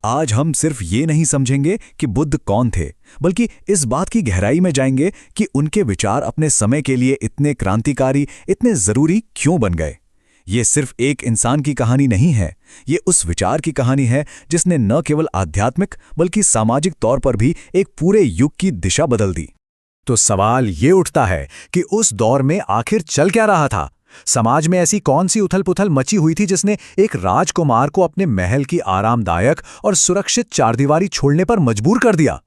आज हम सिर्फ ये नहीं समझेंगे कि बुद्ध कौन थे, बल्कि इस बात की गहराई में जाएंगे कि उनके विचार अपने समय के लिए इतने क्रांतिकारी, इतने जरूरी क्यों बन गए। ये सिर्फ एक इंसान की कहानी नहीं है, ये उस विचार की कहानी है जिसने न केवल आध्यात्मिक बल्कि सामाजिक तौर पर भी एक पूरे युग की दिशा बदल दी। तो सवाल ये उठता है कि उस दौर में आखिर चल क्या रहा था। समाज में ऐसी कौन सी उथल-पुथल मची हुई थी जिसने एक राजकुमार को अपने महल की आरामदायक और सुरक्षित चारदीवारी छोड़ने पर मजबूर कर दिया।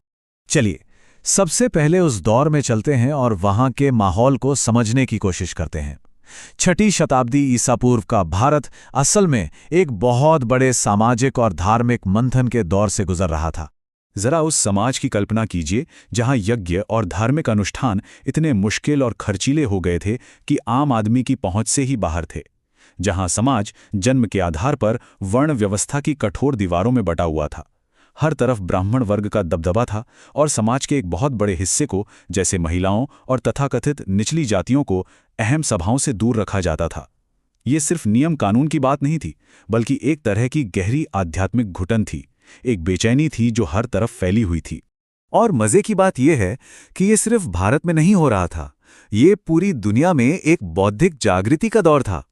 चलिए, सबसे पहले उस दौर में चलते हैं और वहां के माहौल को समझने की कोशिश करते हैं। 6वीं शताब्दी ईसा पूर्व का भारत असल में एक बहुत बड़े सामाजिक और धार्मिक मंथन के दौर से गुजर रहा था। जरा उस समाज की कल्पना कीजिए जहां यज्ञ और धार्मिक अनुष्ठान इतने मुश्किल और खर्चीले हो गए थे कि आम आदमी की पहुंच से ही बाहर थे। जहां समाज जन्म के आधार पर वर्ण व्यवस्था की कठोर दीवारों में बटा हुआ था। हर तरफ ब्राह्मण वर्ग का दबदबा था और समाज के एक बहुत बड़े हिस्से को, जैसे महिलाओं और तथाकथित निचली जातियों को, अहम सभाओं से दूर रखा जाता था। ये सिर्फ नियम कानून की बात नहीं थी, बल्कि एक तरह की गहरी आध्यात्मिक घुटन थी, एक बेचैनी थी जो हर तरफ फैली हुई थी। और मजे की बात यह है कि ये सिर्फ भारत में नहीं हो रहा था, ये पूरी दुनिया में एक बौद्धिक जागृति का दौर था।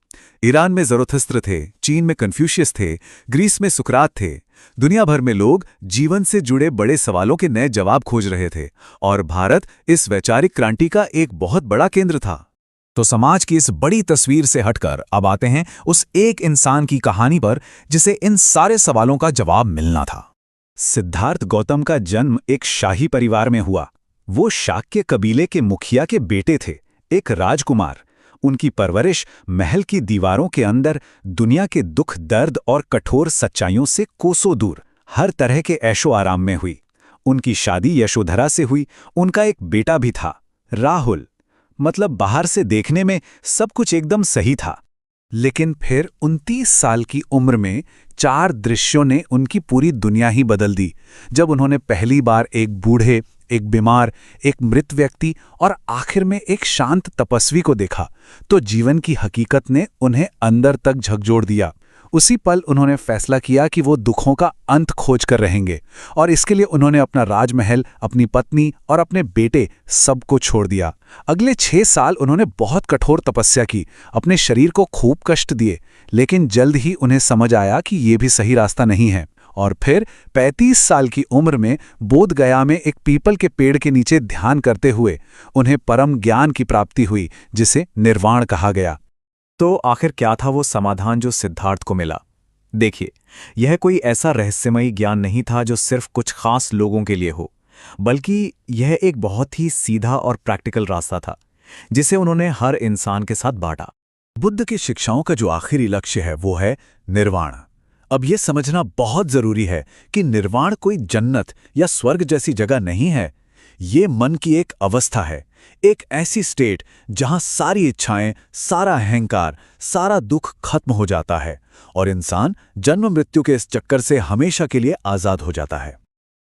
ईरान में ज़रोथस्त्र थे, चीन में कन्फ्यूशियस थे, ग्रीस में सुकरात थे। दुनिया भर में लोग जीवन से जुड़े बड़े सवालों के नए जवाब खोज रहे थे, और भारत इस वैचारिक क्रांति का एक बहुत बड़ा केंद्र था। तो समाज की इस बड़ी तस्वीर से हटकर अब आते हैं उस एक इंसान की कहानी पर जिसे इन सारे सवालों का जवाब मिलना था। सिद्धार्थ गौतम का जन्म एक शाही परिवार में हुआ। वो शाक्य कबीले के मुखिया के बेटे थे, एक राजकुमार। उनकी परवरिश महल की दीवारों के अंदर दुनिया के दुख, दर्द और कठोर सच्चाइयों से कोसों दूर हर तरह के ऐशो आराम में हुई। उनकी शादी यशोधरा से हुई। उनका एक बेटा भी था, राहुल। मतलब बाहर से देखने में सब कुछ एकदम सही था। लेकिन फिर 29 साल की उम्र में 4 दृश्यों ने उनकी पूरी दुनिया ही बदल दी। जब उन्होंने पहली बार एक बूढ़े, एक बीमार, एक मृत व्यक्ति और आखिर में एक शांत तपस्वी को देखा, तो जीवन की हकीकत ने उन्हें अंदर तक झकझोर दिया। उसी पल उन्होंने फैसला किया कि वो दुखों का अंत खोज कर रहेंगे, और इसके लिए उन्होंने अपना राजमहल, अपनी पत्नी और अपने बेटे सबको छोड़ दिया। अगले 6 साल उन्होंने बहुत कठोर तपस्या की, अपने शरीर को खूब कष्ट दिए, लेकिन जल्द ही उन्हें समझ आया कि ये भी सही रास्ता नहीं है। और फिर 35 साल की उम्र में बोध गया में एक पीपल के पेड़ के नीचे ध्यान करते हुए उन्हें परम ज्ञान की प्राप्ति हुई, जिसे निर्वाण कहा गया। तो आखिर क्या था वो समाधान जो सिद्धार्थ को मिला? देखिए, यह कोई ऐसा रहस्यमयी ज्ञान नहीं था जो सिर्फ कुछ खास लोगों के लिए हो, बल्कि यह एक बहुत ही सीधा और प्रैक्टिकल रास्ता था जिसे उन्होंने हर इंसान के साथ बांटा। बुद्ध की शिक्षाओं का जो आखिरी लक्ष्य है वो है निर्वाण। अब यह समझना बहुत जरूरी है कि निर्वाण कोई जन्नत या स्वर्ग जैसी जगह नहीं है। ये मन की एक अवस्था है, एक ऐसी स्टेट जहां सारी इच्छाएं, सारा अहंकार, सारा दुख खत्म हो जाता है और इंसान जन्म मृत्यु के इस चक्कर से हमेशा के लिए आजाद हो जाता है।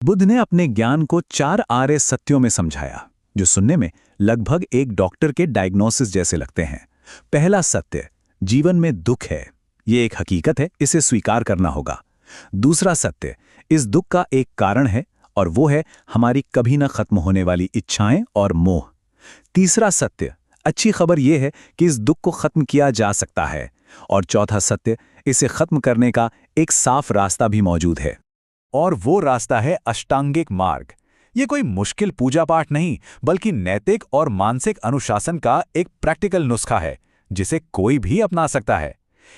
बुद्ध ने अपने ज्ञान को 4 आर्य सत्यों में समझाया, जो सुनने में लगभग एक डॉक्टर के डायग्नोसिस जैसे लगते हैं। पहला सत्य, जीवन में दुख है, ये एक हकीकत है, इसे स्वीकार करना होगा। दूसरा सत्य, इस दुख का एक कारण है, और वो है हमारी कभी न खत्म होने वाली इच्छाएं और मोह। तीसरा सत्य, अच्छी खबर यह है कि इस दुख को खत्म किया जा सकता है। और चौथा सत्य, इसे खत्म करने का एक साफ रास्ता भी मौजूद है, और वो रास्ता है अष्टांगिक मार्ग। ये कोई मुश्किल पूजा पाठ नहीं, बल्कि नैतिक और मानसिक अनुशासन का एक प्रैक्टिकल नुस्खा है जिसे कोई भी अपना सकता है।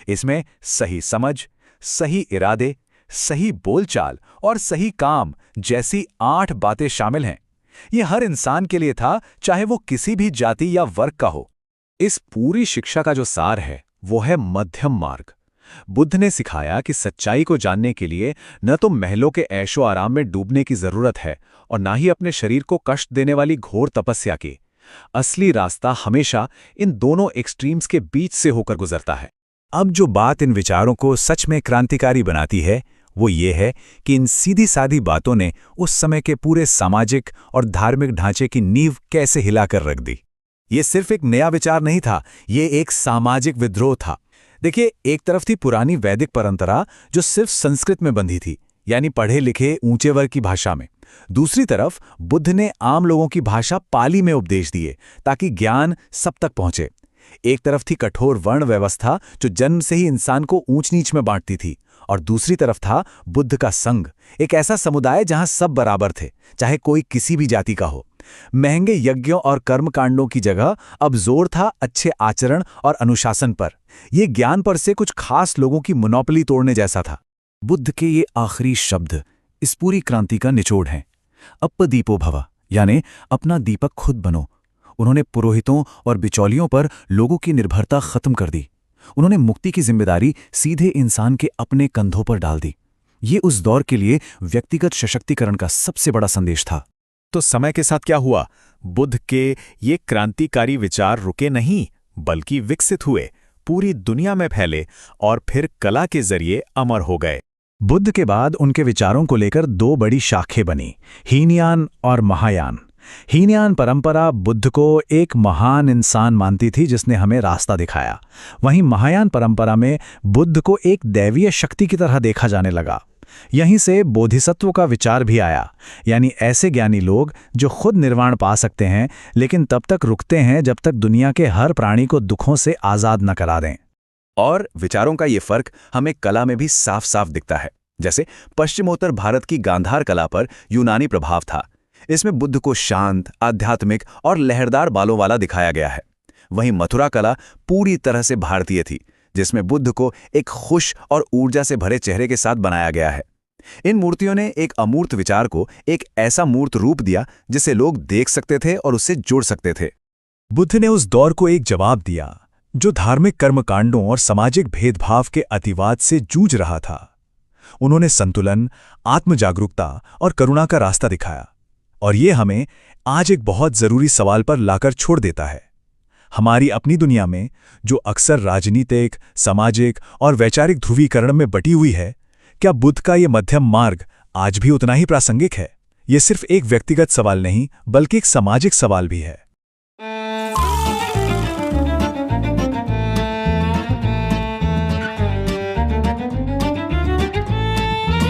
इसमें सही समझ, सही इरादे, सही बोलचाल और सही काम जैसी 8 बातें शामिल हैं। ये हर इंसान के लिए था, चाहे वो किसी भी जाति या वर्ग का हो। इस पूरी शिक्षा का जो सार है वो है मध्यम मार्ग। बुद्ध ने सिखाया कि सच्चाई को जानने के लिए न तो महलों के ऐशो आराम में डूबने की जरूरत है और ना ही अपने शरीर को कष्ट देने वाली घोर तपस्या की। असली रास्ता हमेशा इन दोनों एक्सट्रीम्स के बीच से होकर गुजरता है। अब जो बात इन विचारों को सच में क्रांतिकारी बनाती है वो ये है कि इन सीधी सादी बातों ने उस समय के पूरे सामाजिक और धार्मिक ढांचे की नींव कैसे हिलाकर रख दी। ये सिर्फ एक नया विचार नहीं था, ये एक सामाजिक विद्रोह था। देखिए, एक तरफ थी पुरानी वैदिक परंपरा जो सिर्फ संस्कृत में बंधी थी, यानी पढ़े लिखे ऊंचे वर्ग की भाषा में। दूसरी तरफ बुद्ध ने आम लोगों की भाषा पाली में उपदेश दिए ताकि ज्ञान सब तक पहुंचे। एक तरफ थी कठोर वर्ण व्यवस्था जो जन्म से ही इंसान को ऊंच नीच में बांटती थी, और दूसरी तरफ था बुद्ध का संघ, एक ऐसा समुदाय जहां सब बराबर थे, चाहे कोई किसी भी जाति का हो। महंगे यज्ञों और कर्मकांडों की जगह अब जोर था अच्छे आचरण और अनुशासन पर। यह ज्ञान पर से कुछ खास लोगों की मोनोपोली तोड़ने जैसा था। बुद्ध के ये आखिरी शब्द इस पूरी क्रांति का निचोड़ हैं। अपदीपो भव, यानी अपना दीपक खुद बनो। उन्होंने पुरोहितों और बिचौलियों पर लोगों की निर्भरता खत्म कर दी। उन्होंने मुक्ति की जिम्मेदारी सीधे इंसान के अपने कंधों पर डाल दी। ये उस दौर के लिए व्यक्तिगत सशक्तिकरण का सबसे बड़ा संदेश था। तो समय के साथ क्या हुआ? बुद्ध के ये क्रांतिकारी विचार रुके नहीं, बल्कि विकसित हुए, पूरी दुनिया में फैले और फिर कला के जरिए अमर हो गए। बुद्ध के बाद उनके विचारों को लेकर दो बड़ी शाखें बनी, हीनयान और महायान। हीनयान परंपरा बुद्ध को एक महान इंसान मानती थी जिसने हमें रास्ता दिखाया। वहीं महायान परंपरा में बुद्ध को एक दैवीय शक्ति की तरह देखा जाने लगा। यहीं से बोधिसत्व का विचार भी आया, यानी ऐसे ज्ञानी लोग जो खुद निर्वाण पा सकते हैं लेकिन तब तक रुकते हैं जब तक दुनिया के हर प्राणी को दुखों से आज़ाद न करा दें। और विचारों का ये फर्क हमें कला में भी साफ साफ दिखता है। जैसे पश्चिमोत्तर भारत की गांधार कला पर यूनानी प्रभाव था। इसमें बुद्ध को शांत, आध्यात्मिक और लहरदार बालों वाला दिखाया गया है। वहीं मथुरा कला पूरी तरह से भारतीय थी, जिसमें बुद्ध को एक खुश और ऊर्जा से भरे चेहरे के साथ बनाया गया है। इन मूर्तियों ने एक अमूर्त विचार को एक ऐसा मूर्त रूप दिया जिसे लोग देख सकते थे और उससे जुड़ सकते थे। बुद्ध ने उस दौर को एक जवाब दिया जो धार्मिक कर्मकांडों और सामाजिक भेदभाव के अतिवाद से जूझ रहा था। उन्होंने संतुलन, आत्मजागरूकता और करुणा का रास्ता दिखाया। और ये हमें आज एक बहुत जरूरी सवाल पर लाकर छोड़ देता है। हमारी अपनी दुनिया में, जो अक्सर राजनीतिक, सामाजिक और वैचारिक ध्रुवीकरण में बटी हुई है, क्या बुद्ध का ये मध्यम मार्ग आज भी उतना ही प्रासंगिक है? ये सिर्फ एक व्यक्तिगत सवाल नहीं, बल्कि एक सामाजिक सवाल भी है।